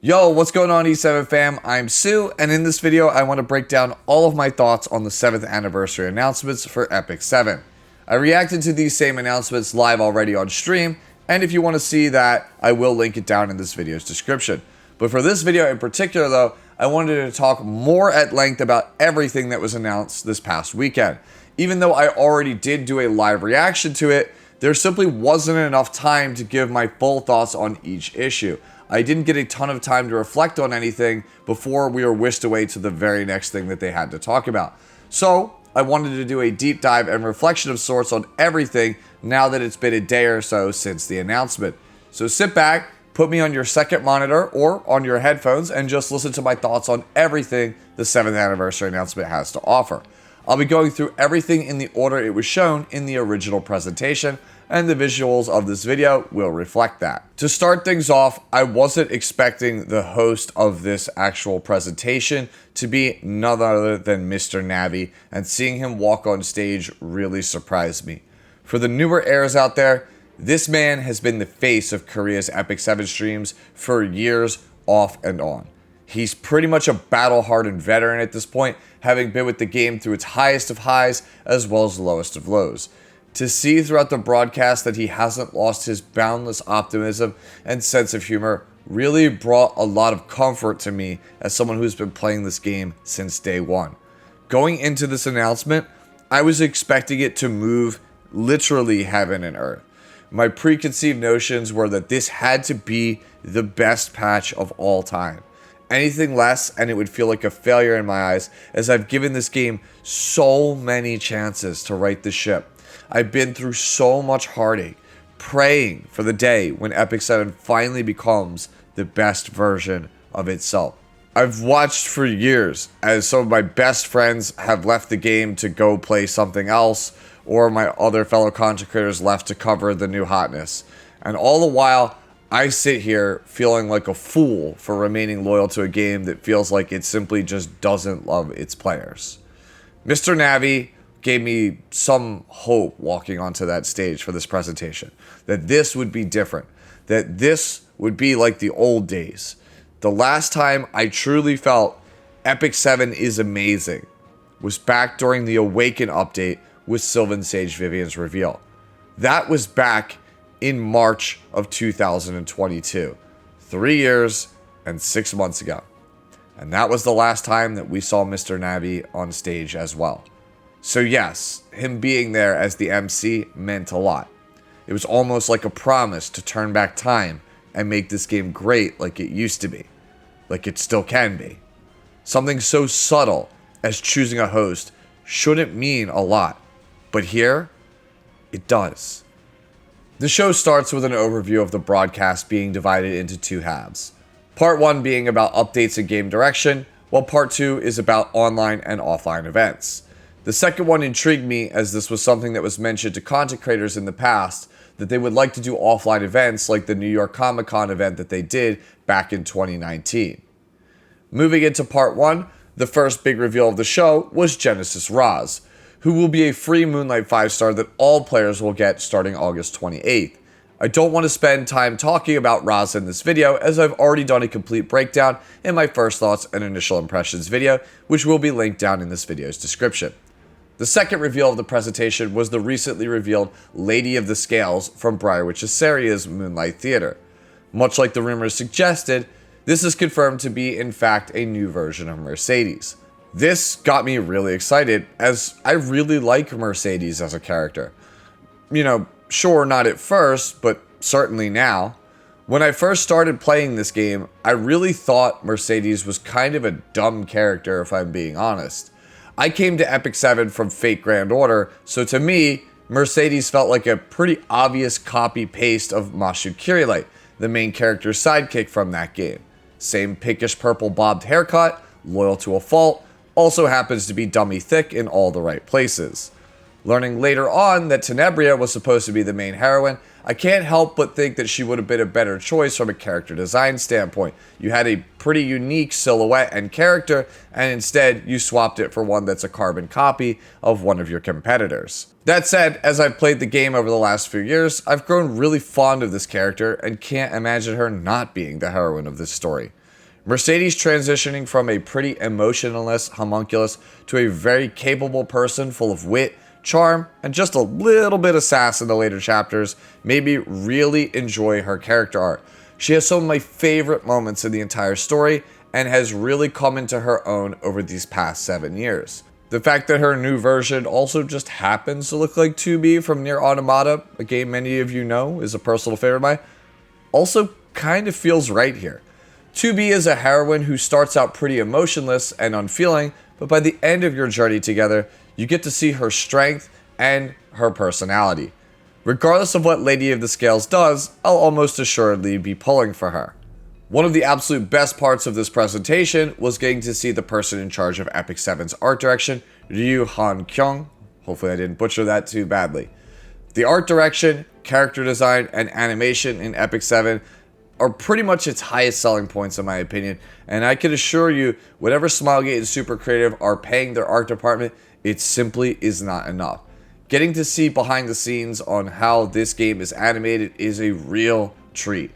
Yo, what's going on E7 fam? I'm Sue, and in this video I want to break down all of my thoughts on the 7th anniversary announcements for Epic 7. I reacted to these same announcements live already on stream, and if you want to see that, I will link it down in this video's description. But for this video in particular though, I wanted to talk more at length about everything that was announced this past weekend. Even though I already did do a live reaction to it, there simply wasn't enough time to give my full thoughts on each issue. I didn't get a ton of time to reflect on anything before we were whisked away to the very next thing that they had to talk about. So I wanted to do a deep dive and reflection of sorts on everything now that it's been a day or so since the announcement. So sit back, put me on your second monitor or on your headphones and just listen to my thoughts on everything the 7th anniversary announcement has to offer. I'll be going through everything in the order it was shown in the original presentation, and the visuals of this video will reflect that. To start things off, I wasn't expecting the host of this actual presentation to be none other than Mr. Navi, and seeing him walk on stage really surprised me. For the newer heirs out there, this man has been the face of Korea's Epic 7 streams for years off and on. He's pretty much a battle-hardened veteran at this point, having been with the game through its highest of highs as well as lowest of lows. To see throughout the broadcast that he hasn't lost his boundless optimism and sense of humor really brought a lot of comfort to me as someone who's been playing this game since day one. Going into this announcement, I was expecting it to move literally heaven and earth. My preconceived notions were that this had to be the best patch of all time. Anything less and it would feel like a failure in my eyes, as I've given this game so many chances to right the ship. I've been through so much heartache, praying for the day when Epic 7 finally becomes the best version of itself. I've watched for years as some of my best friends have left the game to go play something else, or my other fellow content creators left to cover the new hotness. And all the while, I sit here feeling like a fool for remaining loyal to a game that feels like it simply just doesn't love its players. Mr. Navi gave me some hope walking onto that stage for this presentation, that this would be different, that this would be like the old days. The last time I truly felt Epic 7 is amazing was back during the Awaken update with Sylvan Sage Vivian's reveal. That was back in March of 2022, 3 years and 6 months ago. And that was the last time that we saw Mr. Navi on stage as well. So yes, him being there as the MC meant a lot. It was almost like a promise to turn back time and make this game great like it used to be, like it still can be. Something so subtle as choosing a host shouldn't mean a lot, but here, it does. The show starts with an overview of the broadcast being divided into two halves. Part 1 being about updates and game direction, while Part 2 is about online and offline events. The second one intrigued me as this was something that was mentioned to content creators in the past, that they would like to do offline events like the New York Comic Con event that they did back in 2019. Moving into Part 1, the first big reveal of the show was Genesis Raz, who will be a free Moonlight 5-star that all players will get starting August 28th. I don't want to spend time talking about Raz in this video, as I've already done a complete breakdown in my first thoughts and initial impressions video, which will be linked down in this video's description. The second reveal of the presentation was the recently revealed Lady of the Scales from Briarwitch Asaria's Moonlight Theater. Much like the rumors suggested, this is confirmed to be in fact a new version of Mercedes. This got me really excited, as I really like Mercedes as a character. Sure, not at first, but certainly now. When I first started playing this game, I really thought Mercedes was kind of a dumb character, if I'm being honest. I came to Epic 7 from Fate Grand Order, so to me, Mercedes felt like a pretty obvious copy-paste of Mashu Kirillite, the main character's sidekick from that game. Same pinkish purple bobbed haircut, loyal to a fault, also happens to be dummy thick in all the right places. Learning later on that Tenebria was supposed to be the main heroine, I can't help but think that she would have been a better choice from a character design standpoint. You had a pretty unique silhouette and character, and instead you swapped it for one that's a carbon copy of one of your competitors. That said, as I've played the game over the last few years, I've grown really fond of this character and can't imagine her not being the heroine of this story. Mercedes transitioning from a pretty emotionless homunculus to a very capable person full of wit, charm, and just a little bit of sass in the later chapters made me really enjoy her character arc. She has some of my favorite moments in the entire story and has really come into her own over these past 7 years. The fact that her new version also just happens to look like 2B from Nier Automata, a game many of you know is a personal favorite of mine, also kind of feels right here. 2B is a heroine who starts out pretty emotionless and unfeeling, but by the end of your journey together, you get to see her strength and her personality. Regardless of what Lady of the Scales does, I'll almost assuredly be pulling for her. One of the absolute best parts of this presentation was getting to see the person in charge of Epic 7's art direction, Ryu Han Kyung. Hopefully I didn't butcher that too badly. The art direction, character design, and animation in Epic 7 are pretty much its highest selling points in my opinion, and I can assure you, whatever Smilegate and Super Creative are paying their art department, it simply is not enough. Getting to see behind the scenes on how this game is animated is a real treat.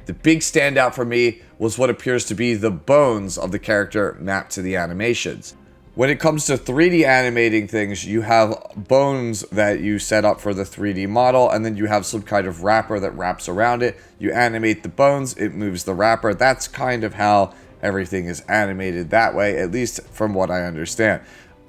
The big standout for me was what appears to be the bones of the character mapped to the animations. When it comes to 3D animating things, you have bones that you set up for the 3D model, and then you have some kind of wrapper that wraps around it. You animate the bones, it moves the wrapper. That's kind of how everything is animated that way, at least from what I understand.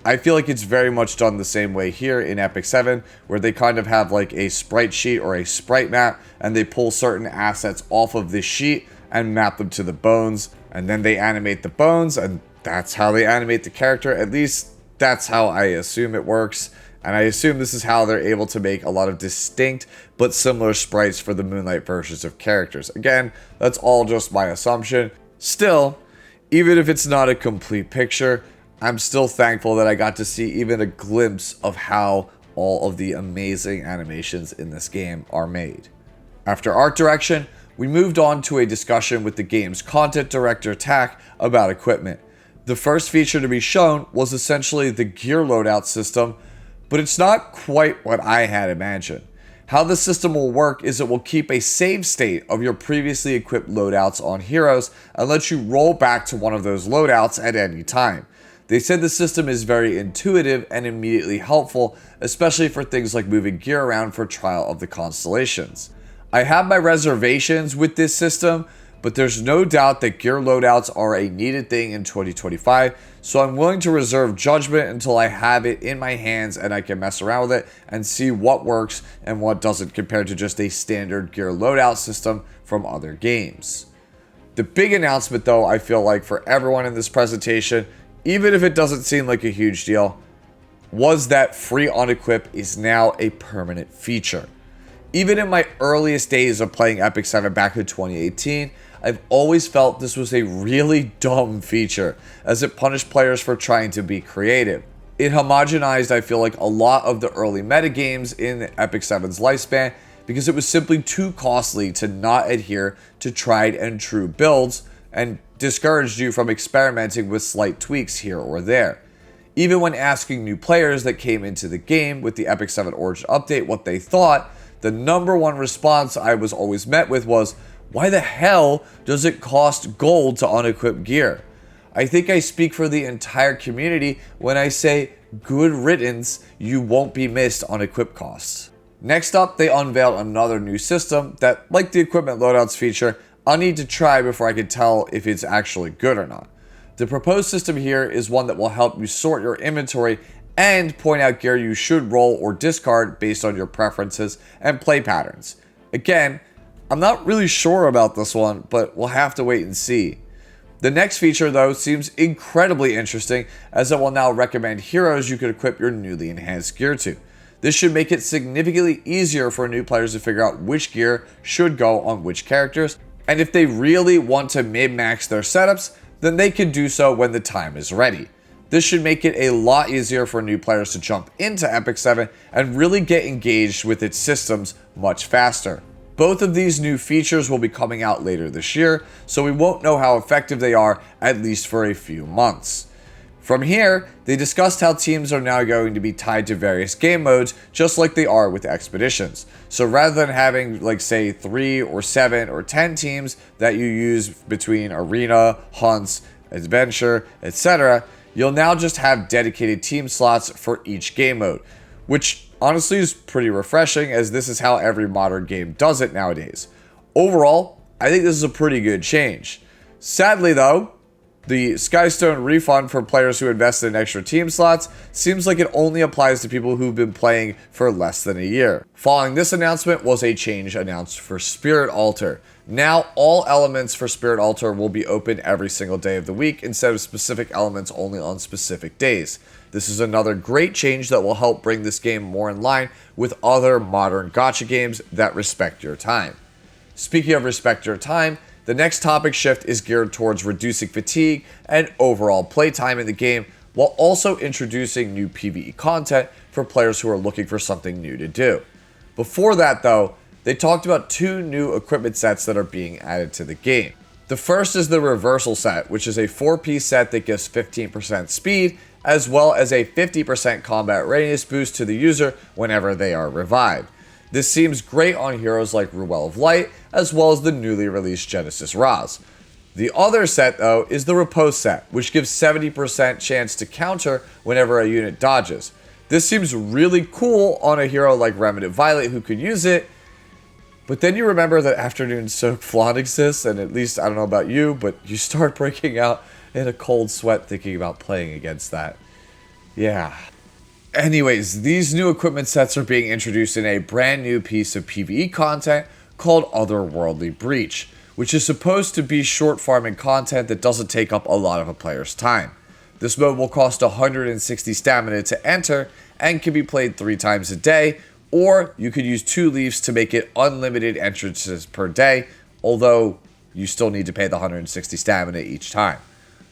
I feel like it's very much done the same way here in Epic 7, where they kind of have like a sprite sheet or a sprite map, and they pull certain assets off of this sheet and map them to the bones, and then they animate the bones, and that's how they animate the character. At least that's how I assume it works, and I assume this is how they're able to make a lot of distinct but similar sprites for the Moonlight versions of characters. Again, that's all just my assumption. Still, even if it's not a complete picture, I'm still thankful that I got to see even a glimpse of how all of the amazing animations in this game are made. After art direction, we moved on to a discussion with the game's content director Tak about equipment. The first feature to be shown was essentially the gear loadout system, but it's not quite what I had imagined. How the system will work is it will keep a save state of your previously equipped loadouts on heroes and let you roll back to one of those loadouts at any time. They said the system is very intuitive and immediately helpful, especially for things like moving gear around for Trial of the Constellations. I have my reservations with this system, but there's no doubt that gear loadouts are a needed thing in 2025, so I'm willing to reserve judgment until I have it in my hands and I can mess around with it and see what works and what doesn't compared to just a standard gear loadout system from other games. The big announcement though, I feel like for everyone in this presentation, even if it doesn't seem like a huge deal, was that free unequip is now a permanent feature. Even in my earliest days of playing Epic 7 back in 2018, I've always felt this was a really dumb feature, as it punished players for trying to be creative. It homogenized, I feel like, a lot of the early metagames in Epic 7's lifespan, because it was simply too costly to not adhere to tried and true builds, and discouraged you from experimenting with slight tweaks here or there. Even when asking new players that came into the game with the Epic 7 Origin update what they thought, the number one response I was always met with was, why the hell does it cost gold to unequip gear? I think I speak for the entire community when I say, good riddance, you won't be missed on equip costs. Next up, they unveiled another new system that, like the equipment loadouts feature, I'll need to try before I can tell if it's actually good or not. The proposed system here is one that will help you sort your inventory and point out gear you should roll or discard based on your preferences and play patterns. Again, I'm not really sure about this one, but we'll have to wait and see. The next feature though seems incredibly interesting, as it will now recommend heroes you could equip your newly enhanced gear to. This should make it significantly easier for new players to figure out which gear should go on which characters, and if they really want to min-max their setups, then they can do so when the time is ready. This should make it a lot easier for new players to jump into Epic 7 and really get engaged with its systems much faster. Both of these new features will be coming out later this year, so we won't know how effective they are, at least for a few months. From here, they discussed how teams are now going to be tied to various game modes, just like they are with expeditions. So rather than having, like, say, 3 or 7 or 10 teams that you use between arena, hunts, adventure, etc., you'll now just have dedicated team slots for each game mode, which honestly is pretty refreshing, as this is how every modern game does it nowadays. Overall, I think this is a pretty good change. Sadly though, the Skystone refund for players who invested in extra team slots seems like it only applies to people who've been playing for less than a year. Following this announcement was a change announced for Spirit Altar. Now all elements for Spirit Altar will be open every single day of the week instead of specific elements only on specific days. This is another great change that will help bring this game more in line with other modern gacha games that respect your time. Speaking of respect your time, the next topic shift is geared towards reducing fatigue and overall playtime in the game, while also introducing new PvE content for players who are looking for something new to do. Before that though, they talked about 2 new equipment sets that are being added to the game. The first is the Reversal set, which is a 4-piece set that gives 15% speed, as well as a 50% combat readiness boost to the user whenever they are revived. This seems great on heroes like Ruel of Light, as well as the newly released Genesis Raz. The other set though is the Repose set, which gives 70% chance to counter whenever a unit dodges. This seems really cool on a hero like Remnant Violet who could use it, but then you remember that Afternoon Soak Flan exists, and at least, I don't know about you, but you start breaking out in a cold sweat thinking about playing against that. Yeah. Anyways, these new equipment sets are being introduced in a brand new piece of PvE content called Otherworldly Breach, which is supposed to be short farming content that doesn't take up a lot of a player's time. This mode will cost 160 stamina to enter and can be played 3 times a day, or you could use 2 leaves to make it unlimited entrances per day, although you still need to pay the 160 stamina each time.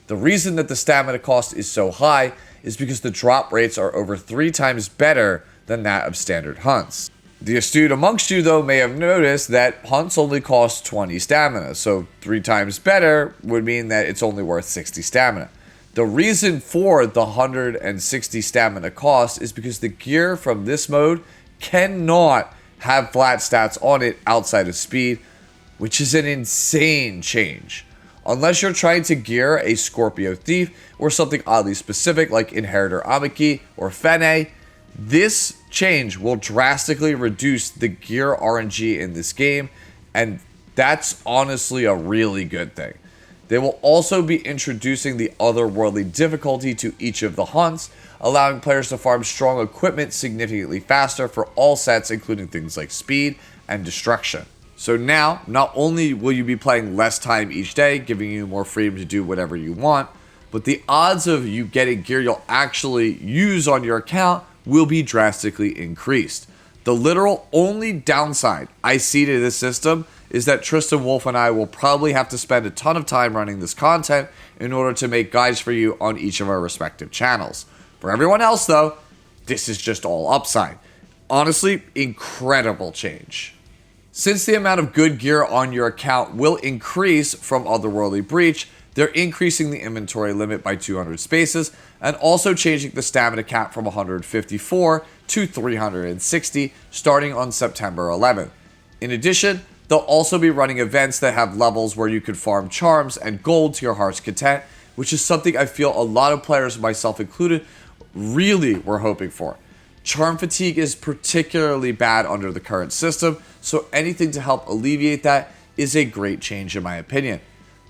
The reason that the stamina cost is so high is because the drop rates are over 3 times better than that of standard hunts. The astute amongst you though may have noticed that hunts only cost 20 stamina, so 3 times better would mean that it's only worth 60 stamina. The reason for the 160 stamina cost is because the gear from this mode cannot have flat stats on it outside of speed, which is an insane change. Unless you're trying to gear a Scorpio Thief or something oddly specific like Inheritor Amiki or Fene, this change will drastically reduce the gear RNG in this game, and that's honestly a really good thing. They will also be introducing the otherworldly difficulty to each of the hunts, allowing players to farm strong equipment significantly faster for all sets, including things like speed and destruction. So now, not only will you be playing less time each day, giving you more freedom to do whatever you want, but the odds of you getting gear you'll actually use on your account will be drastically increased. The literal only downside I see to this system is that Tristan Wolf and I will probably have to spend a ton of time running this content in order to make guides for you on each of our respective channels. For everyone else though, this is just all upside. Honestly, incredible change. Since the amount of good gear on your account will increase from Otherworldly Breach, they're increasing the inventory limit by 200 spaces and also changing the stamina cap from 154 to 360 starting on September 11th. In addition, they'll also be running events that have levels where you could farm charms and gold to your heart's content, which is something I feel a lot of players, myself included, really were hoping for. Charm fatigue is particularly bad under the current system, so anything to help alleviate that is a great change in my opinion.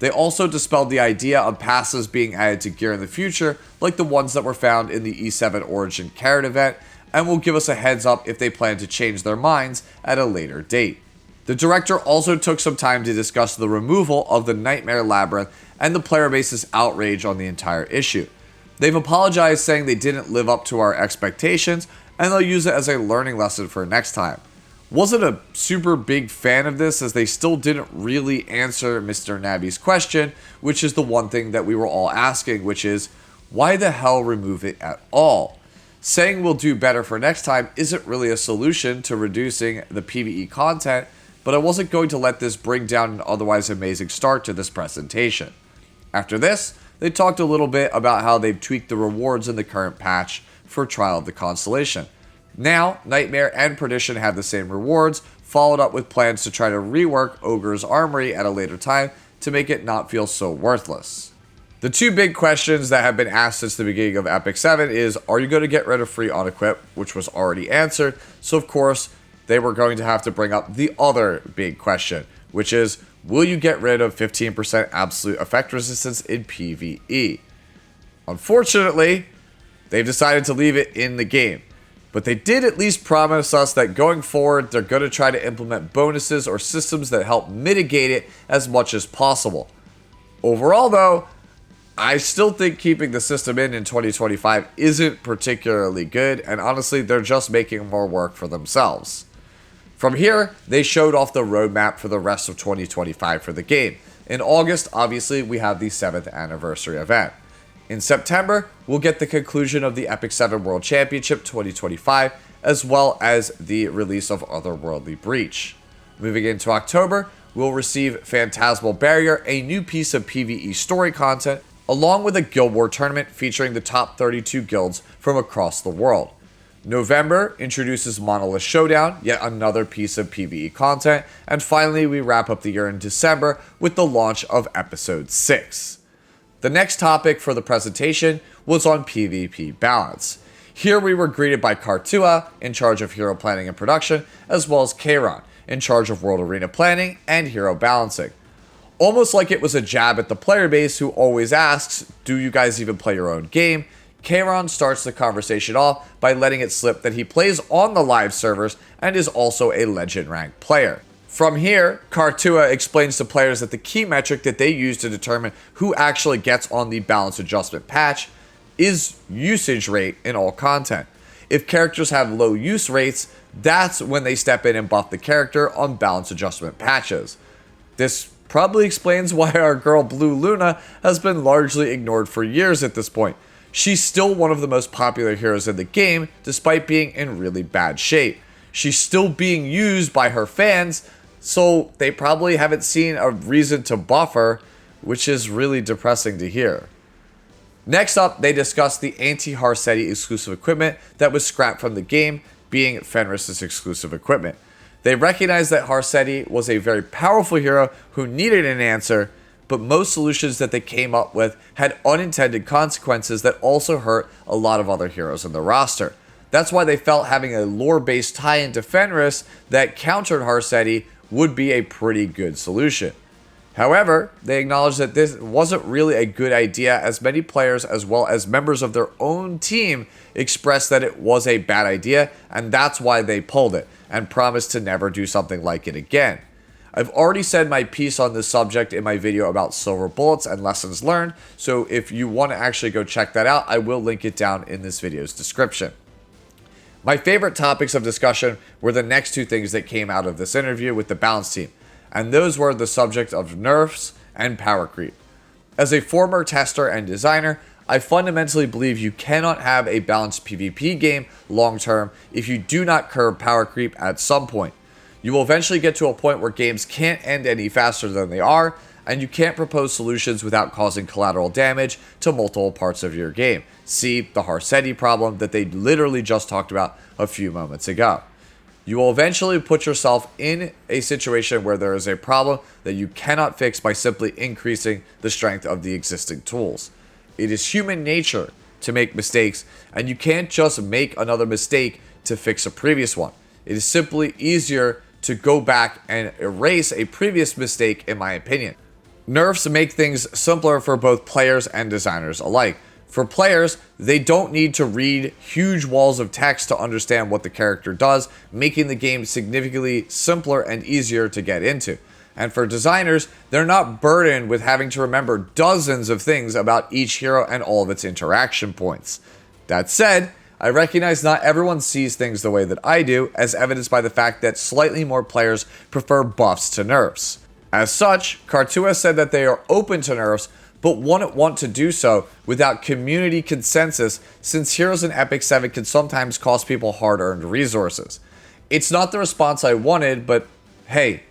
They also dispelled the idea of passives being added to gear in the future, like the ones that were found in the E7 Origin Carrot event, and will give us a heads up if they plan to change their minds at a later date. The director also took some time to discuss the removal of the Nightmare Labyrinth and the player base's outrage on the entire issue. They've apologized, saying they didn't live up to our expectations, and they'll use it as a learning lesson for next time. Wasn't a super big fan of this, as they still didn't really answer Mr. Nabi's question, which is the one thing that we were all asking, which is, why the hell remove it at all? Saying we'll do better for next time isn't really a solution to reducing the PvE content, but I wasn't going to let this bring down an otherwise amazing start to this presentation. After this, they talked a little bit about how they've tweaked the rewards in the current patch for Trial of the Constellation. Now, Nightmare and Perdition have the same rewards, followed up with plans to try to rework Ogre's Armory at a later time to make it not feel so worthless. The two big questions that have been asked since the beginning of Epic 7 is, are you going to get rid of free on-equip, which was already answered, so of course, they were going to have to bring up the other big question, which is, will you get rid of 15% absolute effect resistance in PvE? Unfortunately, they've decided to leave it in the game. But they did at least promise us that going forward, they're going to try to implement bonuses or systems that help mitigate it as much as possible. Overall, though, I still think keeping the system in 2025 isn't particularly good, and honestly, they're just making more work for themselves. From here, they showed off the roadmap for the rest of 2025 for the game. In August, obviously, we have the 7th anniversary event. In September, we'll get the conclusion of the Epic 7 World Championship 2025, as well as the release of Otherworldly Breach. Moving into October, we'll receive Phantasmal Barrier, a new piece of PvE story content, along with a Guild War tournament featuring the top 32 guilds from across the world. November introduces Monolith Showdown, yet another piece of PvE content, and finally we wrap up the year in December with the launch of Episode 6. The next topic for the presentation was on PvP balance. Here we were greeted by Kartua, in charge of hero planning and production, as well as Kayron, in charge of world arena planning and hero balancing. Almost like it was a jab at the player base who always asks, do you guys even play your own game? Kayron starts the conversation off by letting it slip that he plays on the live servers and is also a legend rank player. From here, Kartua explains to players that the key metric that they use to determine who actually gets on the balance adjustment patch is usage rate in all content. If characters have low use rates, that's when they step in and buff the character on balance adjustment patches. This probably explains why our girl Blue Luna has been largely ignored for years at this point. She's still one of the most popular heroes in the game, despite being in really bad shape. She's still being used by her fans, so they probably haven't seen a reason to buff her, which is really depressing to hear. Next up, they discussed the anti-Harsetti exclusive equipment that was scrapped from the game, being Fenris' exclusive equipment. They recognized that Harsetti was a very powerful hero who needed an answer, but most solutions that they came up with had unintended consequences that also hurt a lot of other heroes in the roster. That's why they felt having a lore-based tie-in to Fenris that countered Harsetti would be a pretty good solution. However, they acknowledged that this wasn't really a good idea, as many players as well as members of their own team expressed that it was a bad idea, and that's why they pulled it and promised to never do something like it again. I've already said my piece on this subject in my video about silver bullets and lessons learned, so if you want to actually go check that out, I will link it down in this video's description. My favorite topics of discussion were the next two things that came out of this interview with the balance team, and those were the subject of nerfs and power creep. As a former tester and designer, I fundamentally believe you cannot have a balanced PvP game long term if you do not curb power creep at some point. You will eventually get to a point where games can't end any faster than they are, and you can't propose solutions without causing collateral damage to multiple parts of your game. See the Harsetti problem that they literally just talked about a few moments ago. You will eventually put yourself in a situation where there is a problem that you cannot fix by simply increasing the strength of the existing tools. It is human nature to make mistakes, and you can't just make another mistake to fix a previous one. It is simply easier to go back and erase a previous mistake, in my opinion. Nerfs make things simpler for both players and designers alike. For players, they don't need to read huge walls of text to understand what the character does, making the game significantly simpler and easier to get into. And for designers, they're not burdened with having to remember dozens of things about each hero and all of its interaction points. That said, I recognize not everyone sees things the way that I do, as evidenced by the fact that slightly more players prefer buffs to nerfs. As such, Kartua said that they are open to nerfs, but wouldn't want to do so without community consensus, since heroes in Epic 7 can sometimes cost people hard-earned resources. It's not the response I wanted, but hey,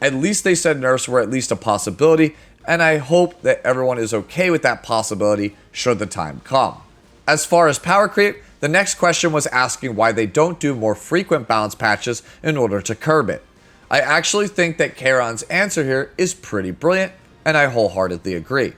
at least they said nerfs were at least a possibility, and I hope that everyone is okay with that possibility should the time come. As far as power creep, the next question was asking why they don't do more frequent balance patches in order to curb it. I actually think that Kayron's answer here is pretty brilliant, and I wholeheartedly agree.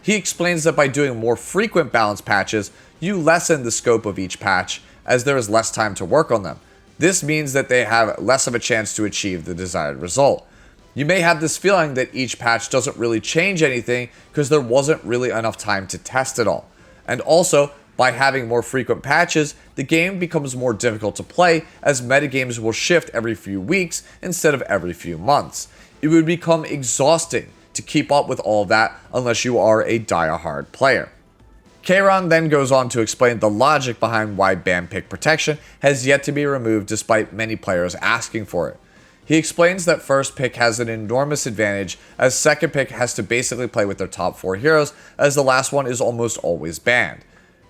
He explains that by doing more frequent balance patches, you lessen the scope of each patch as there is less time to work on them. This means that they have less of a chance to achieve the desired result. You may have this feeling that each patch doesn't really change anything because there wasn't really enough time to test it all. And also, by having more frequent patches, the game becomes more difficult to play as metagames will shift every few weeks instead of every few months. It would become exhausting to keep up with all of that unless you are a die-hard player. Kayron then goes on to explain the logic behind why ban pick protection has yet to be removed despite many players asking for it. He explains that first pick has an enormous advantage as second pick has to basically play with their top 4 heroes as the last one is almost always banned.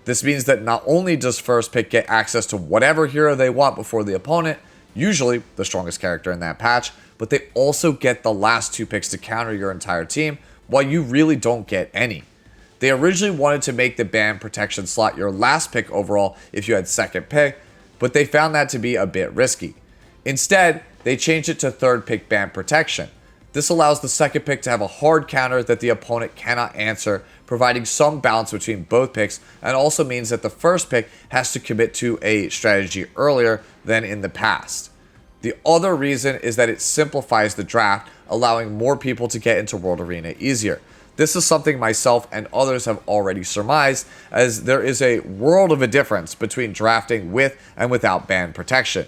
This means that not only does first pick get access to whatever hero they want before the opponent, usually the strongest character in that patch, but they also get the last 2 picks to counter your entire team while you really don't get any. They originally wanted to make the ban protection slot your last pick overall if you had second pick, but they found that to be a bit risky. Instead, they changed it to third pick ban protection. This allows the second pick to have a hard counter that the opponent cannot answer, providing some balance between both picks, and also means that the first pick has to commit to a strategy earlier than in the past. The other reason is that it simplifies the draft, allowing more people to get into World Arena easier. This is something myself and others have already surmised, as there is a world of a difference between drafting with and without ban protection.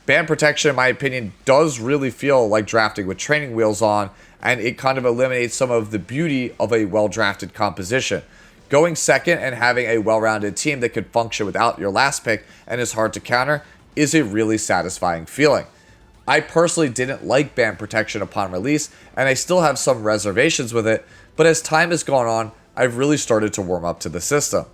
Ban protection, in my opinion, does really feel like drafting with training wheels on, and it kind of eliminates some of the beauty of a well-drafted composition. Going second and having a well-rounded team that could function without your last pick and is hard to counter is a really satisfying feeling. I personally didn't like ban protection upon release, and I still have some reservations with it, but as time has gone on, I've really started to warm up to the system.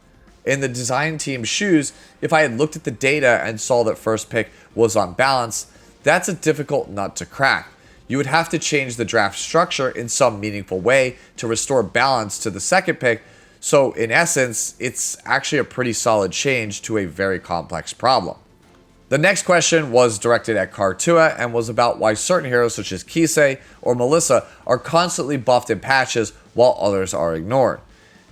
In the design team's shoes, if I had looked at the data and saw that first pick was unbalanced, that's a difficult nut to crack. You would have to change the draft structure in some meaningful way to restore balance to the second pick, so in essence, it's actually a pretty solid change to a very complex problem. The next question was directed at Kartua and was about why certain heroes such as Kisei or Melissa are constantly buffed in patches while others are ignored.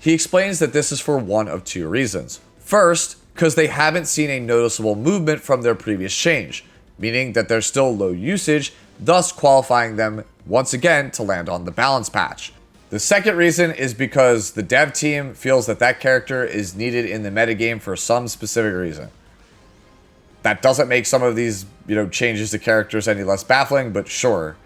He explains that this is for one of 2 reasons. First, because they haven't seen a noticeable movement from their previous change, meaning that they're still low usage, thus qualifying them once again to land on the balance patch. The second reason is because the dev team feels that that character is needed in the metagame for some specific reason. That doesn't make some of these, changes to characters any less baffling, but sure.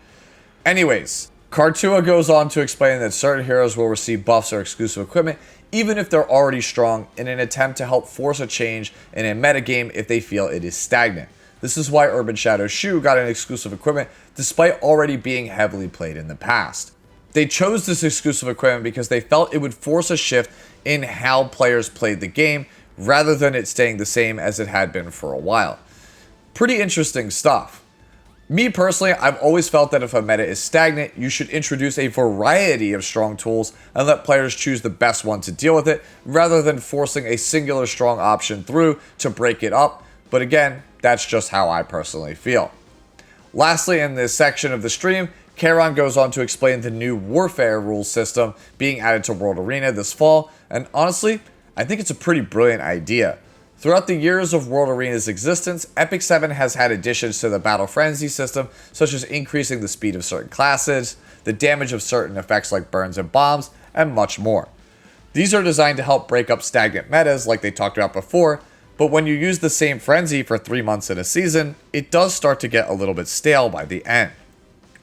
Anyways, Kartua goes on to explain that certain heroes will receive buffs or exclusive equipment even if they're already strong in an attempt to help force a change in a metagame if they feel it is stagnant. This is why Urban Shadow Shu got an exclusive equipment despite already being heavily played in the past. They chose this exclusive equipment because they felt it would force a shift in how players played the game rather than it staying the same as it had been for a while. Pretty interesting stuff. Me personally, I've always felt that if a meta is stagnant, you should introduce a variety of strong tools and let players choose the best one to deal with it, rather than forcing a singular strong option through to break it up. But again, that's just how I personally feel. Lastly, in this section of the stream, Kayron goes on to explain the new Warfare rules system being added to World Arena this fall, and honestly, I think it's a pretty brilliant idea. Throughout the years of World Arena's existence, Epic 7 has had additions to the Battle Frenzy system, such as increasing the speed of certain classes, the damage of certain effects like burns and bombs, and much more. These are designed to help break up stagnant metas like they talked about before, but when you use the same frenzy for 3 months in a season, it does start to get a little bit stale by the end.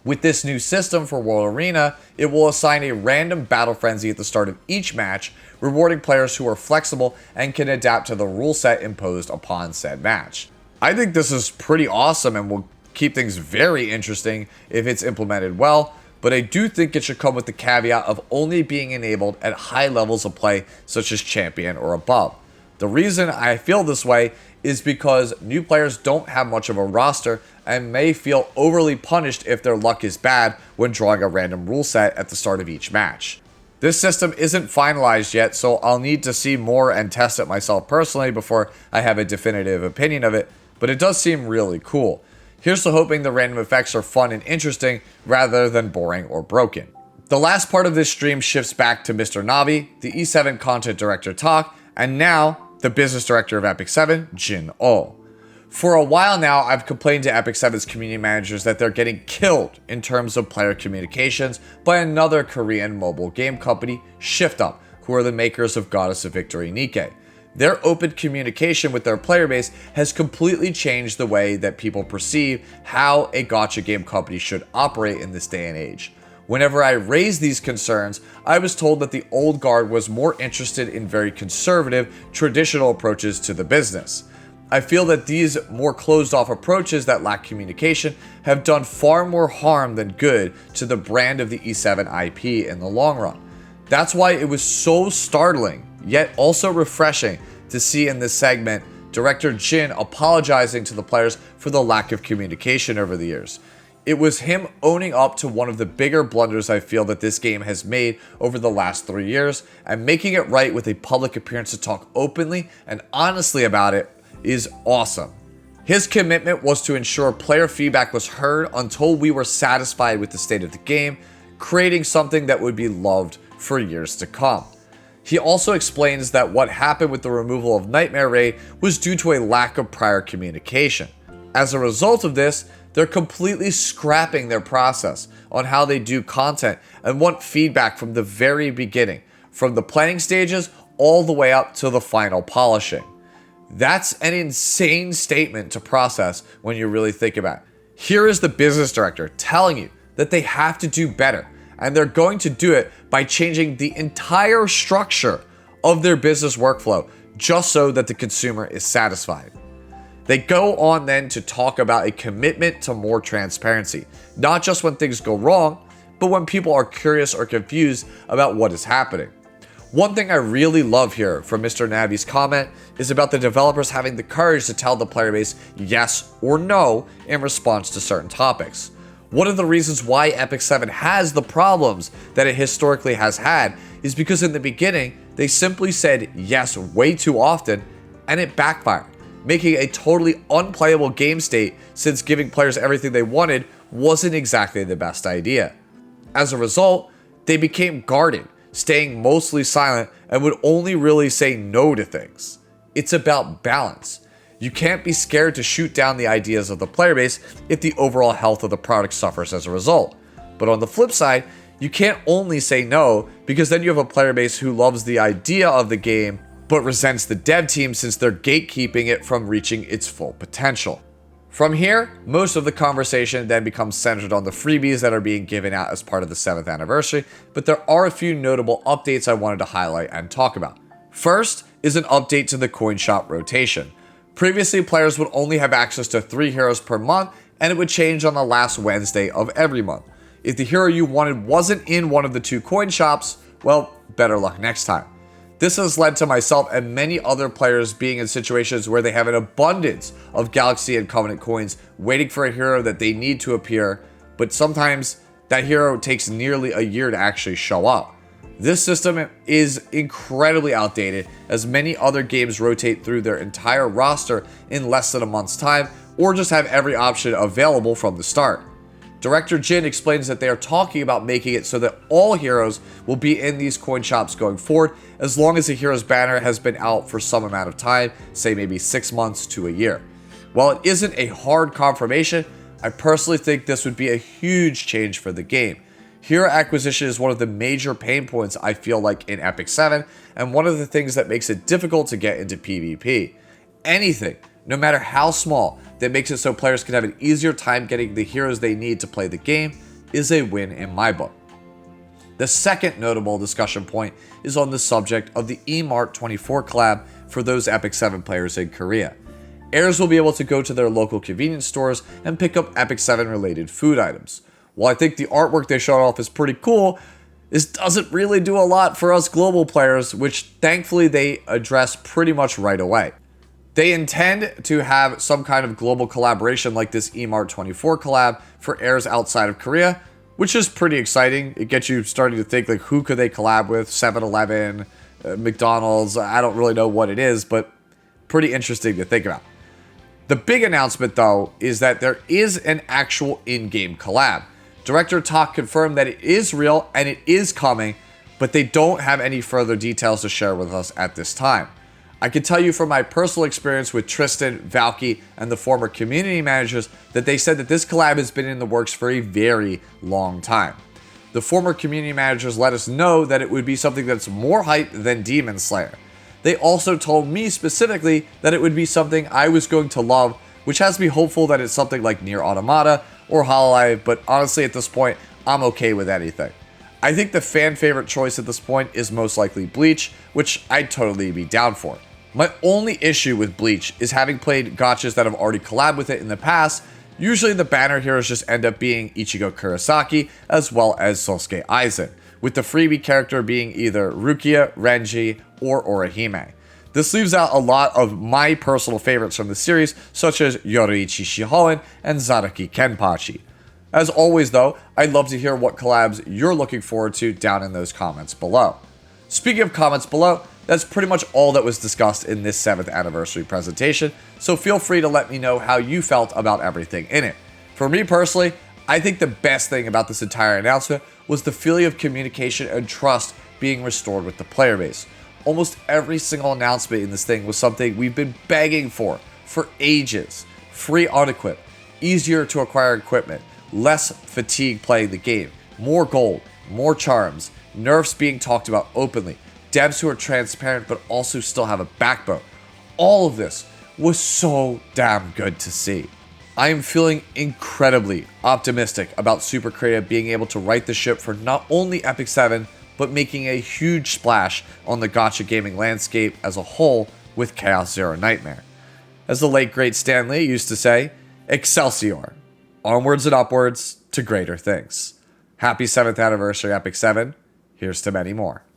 With this new system for World Arena, it will assign a random Battle Frenzy at the start of each match, rewarding players who are flexible and can adapt to the rule set imposed upon said match. I think this is pretty awesome and will keep things very interesting if it's implemented well, but I do think it should come with the caveat of only being enabled at high levels of play such as Champion or above. The reason I feel this way is because new players don't have much of a roster and may feel overly punished if their luck is bad when drawing a random rule set at the start of each match. This system isn't finalized yet, so I'll need to see more and test it myself personally before I have a definitive opinion of it, but it does seem really cool. Here's to hoping the random effects are fun and interesting rather than boring or broken. The last part of this stream shifts back to Mr. Navi, the E7 content director talk, and now the business director of Epic 7, Jin Oh. For a while now, I've complained to Epic 7's community managers that they're getting killed in terms of player communications by another Korean mobile game company, ShiftUp, who are the makers of Goddess of Victory Nikke. Their open communication with their player base has completely changed the way that people perceive how a gacha game company should operate in this day and age. Whenever I raised these concerns, I was told that the old guard was more interested in very conservative, traditional approaches to the business. I feel that these more closed-off approaches that lack communication have done far more harm than good to the brand of the E7 IP in the long run. That's why it was so startling, yet also refreshing, to see in this segment Director Jin apologizing to the players for the lack of communication over the years. It was him owning up to one of the bigger blunders I feel that this game has made over the last 3 years, and making it right with a public appearance to talk openly and honestly about it is awesome. His commitment was to ensure player feedback was heard until we were satisfied with the state of the game, creating something that would be loved for years to come. He also explains that what happened with the removal of Nightmare Raid was due to a lack of prior communication. As a result of this, they're completely scrapping their process on how they do content and want feedback from the very beginning, from the planning stages all the way up to the final polishing. That's an insane statement to process when you really think about it. Here is the business director telling you that they have to do better, and they're going to do it by changing the entire structure of their business workflow just so that the consumer is satisfied. They go on then to talk about a commitment to more transparency, not just when things go wrong, but when people are curious or confused about what is happening. One thing I really love here from Mr. Navi's comment is about the developers having the courage to tell the player base yes or no in response to certain topics. One of the reasons why Epic 7 has the problems that it historically has had is because in the beginning, they simply said yes way too often and it backfired, making a totally unplayable game state since giving players everything they wanted wasn't exactly the best idea. As a result, they became guarded, staying mostly silent, and would only really say no to things. It's about balance. You can't be scared to shoot down the ideas of the player base if the overall health of the product suffers as a result. But on the flip side, you can't only say no, because then you have a player base who loves the idea of the game but resents the dev team since they're gatekeeping it from reaching its full potential. From here, most of the conversation then becomes centered on the freebies that are being given out as part of the 7th anniversary, but there are a few notable updates I wanted to highlight and talk about. First is an update to the coin shop rotation. Previously, players would only have access to 3 heroes per month, and it would change on the last Wednesday of every month. If the hero you wanted wasn't in one of the 2 coin shops, well, better luck next time. This has led to myself and many other players being in situations where they have an abundance of Galaxy and Covenant coins waiting for a hero that they need to appear, but sometimes that hero takes nearly a year to actually show up. This system is incredibly outdated, as many other games rotate through their entire roster in less than a month's time, or just have every option available from the start. Director Jin explains that they are talking about making it so that all heroes will be in these coin shops going forward, as long as the hero's banner has been out for some amount of time, say maybe 6 months to a year. While it isn't a hard confirmation, I personally think this would be a huge change for the game. Hero acquisition is one of the major pain points I feel like in Epic 7, and one of the things that makes it difficult to get into PvP. Anything, no matter how small, that makes it so players can have an easier time getting the heroes they need to play the game is a win in my book. The second notable discussion point is on the subject of the eMart24 collab for those Epic 7 players in Korea. Heirs will be able to go to their local convenience stores and pick up Epic 7 related food items. While I think the artwork they showed off is pretty cool, this doesn't really do a lot for us global players, which thankfully they address pretty much right away. They intend to have some kind of global collaboration like this eMart 24 collab for heirs outside of Korea, which is pretty exciting. It gets you starting to think, like, who could they collab with? 7-Eleven, McDonald's, I don't really know what it is, but pretty interesting to think about. The big announcement, though, is that there is an actual in-game collab. Director Tak confirmed that it is real and it is coming, but they don't have any further details to share with us at this time. I can tell you from my personal experience with Tristan, Valky, and the former community managers that they said that this collab has been in the works for a very long time. The former community managers let us know that it would be something that's more hype than Demon Slayer. They also told me specifically that it would be something I was going to love, which has me hopeful that it's something like Nier Automata or Hololive, but honestly at this point, I'm okay with anything. I think the fan favorite choice at this point is most likely Bleach, which I'd totally be down for. My only issue with Bleach is having played gachas that have already collabed with it in the past. Usually the banner heroes just end up being Ichigo Kurosaki as well as Sosuke Aizen, with the freebie character being either Rukia, Renji, or Orihime. This leaves out a lot of my personal favorites from the series, such as Yoruichi Shihoin and Zaraki Kenpachi. As always though, I'd love to hear what collabs you're looking forward to down in those comments below. Speaking of comments below, that's pretty much all that was discussed in this 7th anniversary presentation, so feel free to let me know how you felt about everything in it. For me personally, I think the best thing about this entire announcement was the feeling of communication and trust being restored with the player base. Almost every single announcement in this thing was something we've been begging for ages. Free unequip, easier to acquire equipment, less fatigue playing the game, more gold, more charms, nerfs being talked about openly, devs who are transparent but also still have a backbone. All of this was so damn good to see. I am feeling incredibly optimistic about Super Creative being able to right the ship for not only Epic 7, but making a huge splash on the gacha gaming landscape as a whole with Chaos Zero Nightmare. As the late great Stan Lee used to say, Excelsior! Onwards and upwards to greater things. Happy 7th anniversary Epic 7. Here's to many more.